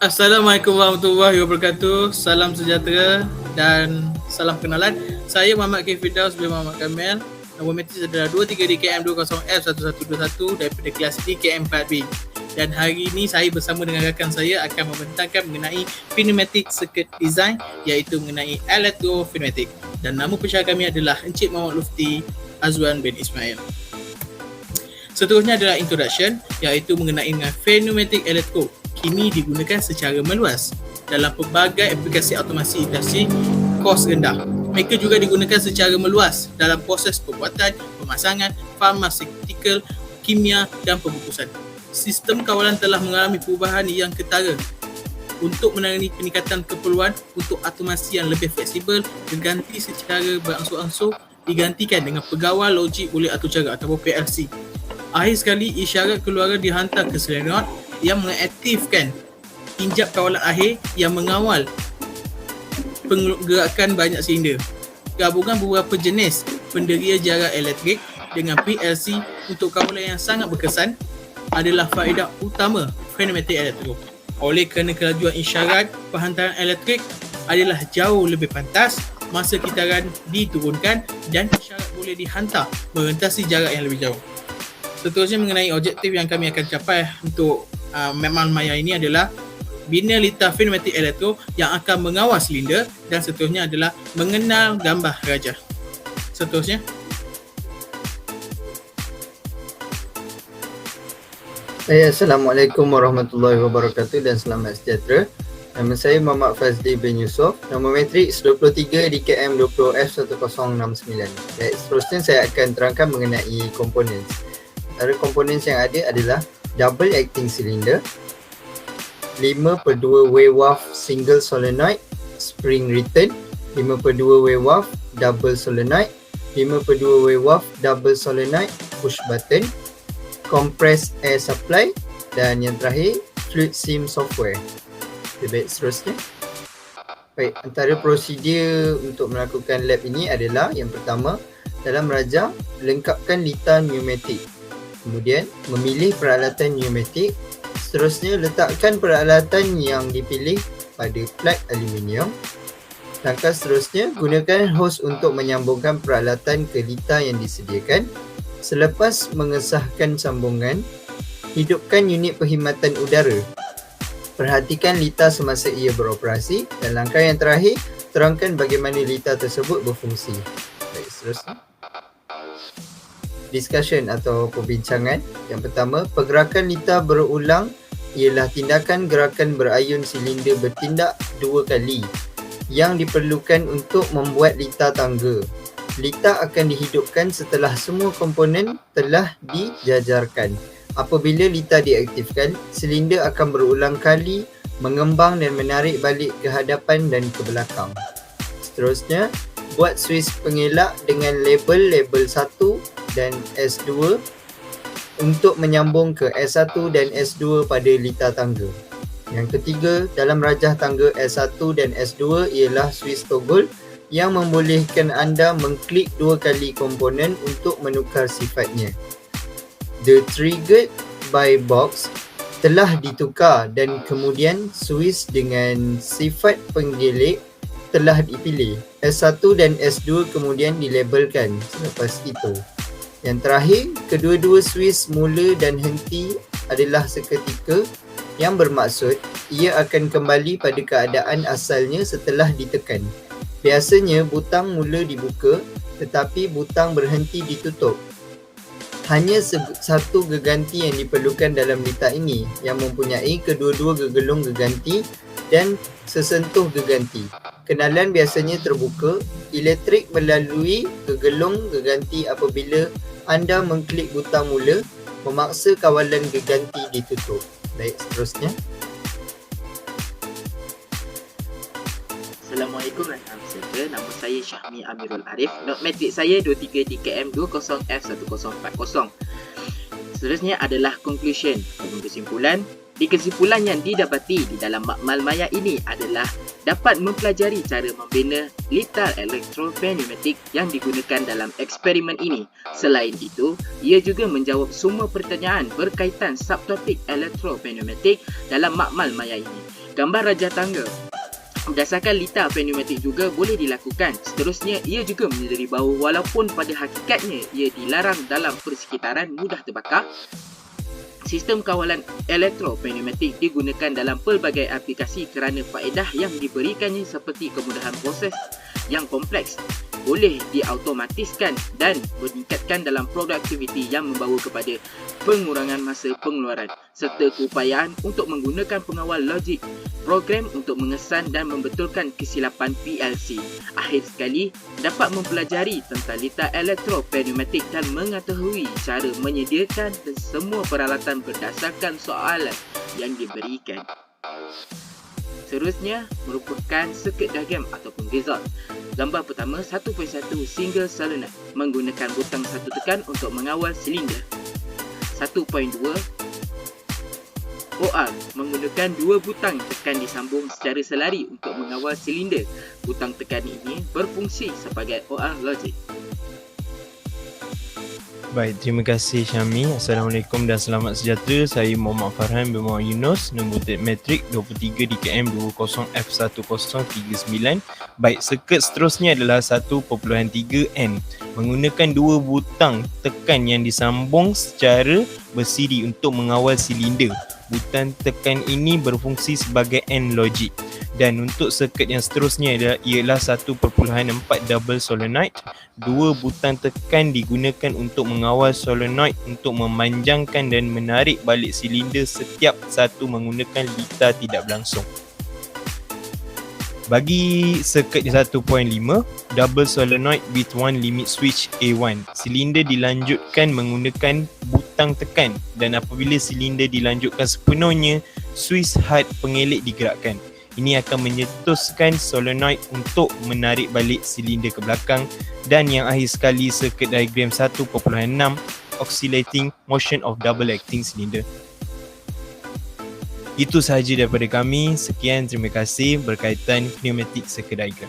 Assalamualaikum warahmatullahi wabarakatuh. Salam sejahtera dan salam kenalan. Saya Muhammad K. Firdaus bin Muhammad Kamil. Nombor matris adalah 23 DKM 20F1121 daripada kelas DKM 4B. Dan hari ini saya bersama dengan rakan saya akan membentangkan mengenai Pneumatic Circuit Design, iaitu mengenai Elektropneumatik. Dan nama pensyarah kami adalah Encik Muhammad Lufti Azwan bin Ismail. Seterusnya adalah introduction, iaitu mengenai pneumatic elektro. Kini digunakan secara meluas dalam pelbagai aplikasi automasi industri kos rendah. Mereka juga digunakan secara meluas dalam proses pembuatan, pemasangan, pharmaceutical, kimia dan pembungkusan. Sistem kawalan telah mengalami perubahan yang ketara untuk menangani peningkatan keperluan untuk automasi yang lebih fleksibel, berganti secara berangsur-angsur, digantikan dengan pegawai logik boleh atur cara ataupun PLC. Akhir sekali, isyarat keluaran dihantar ke solenoid yang mengaktifkan injap kawalan akhir yang mengawal penggerakan banyak silinder. Gabungan beberapa jenis penderia jarak elektrik dengan PLC untuk kawalan yang sangat berkesan adalah faedah utama pneumatic elektro. Oleh kerana kelajuan isyarat penghantaran elektrik adalah jauh lebih pantas, masa kitaran diturunkan dan isyarat boleh dihantar merentasi jarak yang lebih jauh. Seterusnya mengenai objektif yang kami akan capai untuk Mapmal Maya ini adalah bina litar pneumatic elektro yang akan mengawal silinder, dan seterusnya adalah mengenal gambar rajah. Seterusnya, Assalamualaikum warahmatullahi wabarakatuh dan selamat sejahtera. Nama saya Muhammad Fazli bin Yusof. Nombor matrik 23 DKM 20F1069. Baik, seterusnya saya akan terangkan mengenai komponen. Antara komponen yang ada adalah double acting cylinder, 5/2 wave single solenoid spring return, 5/2 wave double solenoid, 5/2 wave double solenoid push button, compressed air supply, dan yang terakhir fluid sim software. Baik, seterusnya. Baik, antara prosedur untuk melakukan lab ini adalah yang pertama, dalam rajah lengkapkan litar pneumatik. Kemudian memilih peralatan pneumatik. Seterusnya letakkan peralatan yang dipilih pada plug aluminium. Langkah seterusnya, gunakan hos untuk menyambungkan peralatan ke litar yang disediakan. Selepas mengesahkan sambungan, hidupkan unit perkhidmatan udara. Perhatikan litar semasa ia beroperasi, dan langkah yang terakhir, terangkan bagaimana litar tersebut berfungsi. Baik, seterusnya. Discussion atau perbincangan. Yang pertama, pergerakan litar berulang ialah tindakan gerakan berayun silinder bertindak 2 kali yang diperlukan untuk membuat litar tangga. Litar akan dihidupkan setelah semua komponen telah dijajarkan. Apabila litar diaktifkan, silinder akan berulang kali mengembang dan menarik balik ke hadapan dan ke belakang. Seterusnya, buat suis pengelak dengan label 1 dan S2 untuk menyambung ke S1 dan S2 pada litar tangga. Yang ketiga, dalam rajah tangga S1 dan S2 ialah suis toggle yang membolehkan anda mengklik 2 kali komponen untuk menukar sifatnya. The triggered by box telah ditukar dan kemudian suis dengan sifat penggelik telah dipilih. S1 dan S2 kemudian dilabelkan selepas itu. Yang terakhir, kedua-dua suis mula dan henti adalah seketika, yang bermaksud ia akan kembali pada keadaan asalnya setelah ditekan. Biasanya butang mula dibuka tetapi butang berhenti ditutup. Hanya satu geganti yang diperlukan dalam litar ini, yang mempunyai kedua-dua gegelung geganti dan sesentuh geganti. Kenalan biasanya terbuka, elektrik melalui gegelung geganti apabila anda mengklik butang mula, memaksa kawalan geganti ditutup. Baik, seterusnya. Assalamualaikum warahmatullahi wabarakatuh. Nama saya Syahmi Amirul Arif. Not matrik saya 23 DKM 20F1040. Seterusnya adalah conclusion ataupun kesimpulan. Di kesimpulan yang didapati di dalam Mapmal Maya ini adalah dapat mempelajari cara membina litar elektropneumatik yang digunakan dalam eksperimen ini. Selain itu, ia juga menjawab semua pertanyaan berkaitan subtopik elektropneumatik dalam makmal maya ini. Gambar raja tangga berdasarkan litar pneumatik juga boleh dilakukan. Seterusnya, ia juga menyedari bahawa walaupun pada hakikatnya ia dilarang dalam persekitaran mudah terbakar, sistem kawalan elektropneumatik digunakan dalam pelbagai aplikasi kerana faedah yang diberikannya seperti kemudahan proses yang kompleks, boleh diautomatiskan dan meningkatkan dalam produktiviti yang membawa kepada pengurangan masa pengeluaran serta keupayaan untuk menggunakan pengawal logik program untuk mengesan dan membetulkan kesilapan PLC. Akhir sekali, dapat mempelajari tentang litar elektropneumatik dan mengetahui cara menyediakan semua peralatan berdasarkan soalan yang diberikan. Seterusnya merupakan circuit diagram ataupun result. Gambar pertama 1.1 single solenoid menggunakan butang satu tekan untuk mengawal silinder. 1.2 OR menggunakan dua butang tekan disambung secara selari untuk mengawal silinder. Butang tekan ini berfungsi sebagai OR logic. Baik, terima kasih Syami. Assalamualaikum dan selamat sejahtera. Saya Muhammad Farhan bin Muhammad Yunus, nombor metrik 23 DKM 20F1039. Baik, sirkuit seterusnya adalah 1.3N menggunakan dua butang tekan yang disambung secara bersiri untuk mengawal silinder. Butang tekan ini berfungsi sebagai AND logic. Dan untuk sirkuit yang seterusnya ialah 1.4 double solenoid. Dua butang tekan digunakan untuk mengawal solenoid untuk memanjangkan dan menarik balik silinder setiap satu menggunakan litar tidak berlangsung. Bagi sirkuit 1.5, double solenoid with one limit switch A1. Silinder dilanjutkan menggunakan butang tekan dan apabila silinder dilanjutkan sepenuhnya, switch had pengelik digerakkan. Ini akan menyetuskan solenoid untuk menarik balik silinder ke belakang. Dan yang akhir sekali, circuit diagram 1.6 oscillating motion of double acting cylinder. Itu sahaja daripada kami. Sekian, terima kasih berkaitan pneumatic circuit diagram.